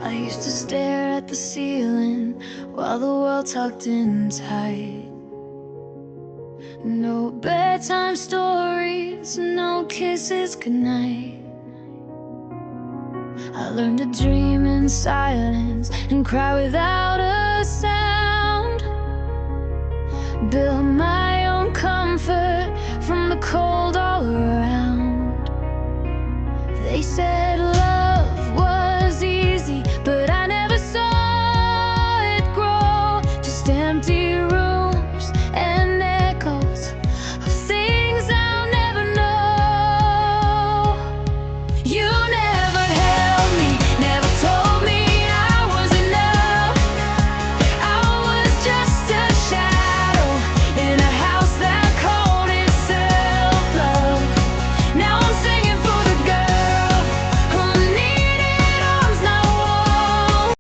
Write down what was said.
I used to stare at the ceiling while the world tucked in tight. No bedtime stories, no kisses goodnight. I learned to dream in silence and cry without a sound. Build my own comfort from the cold all around. They said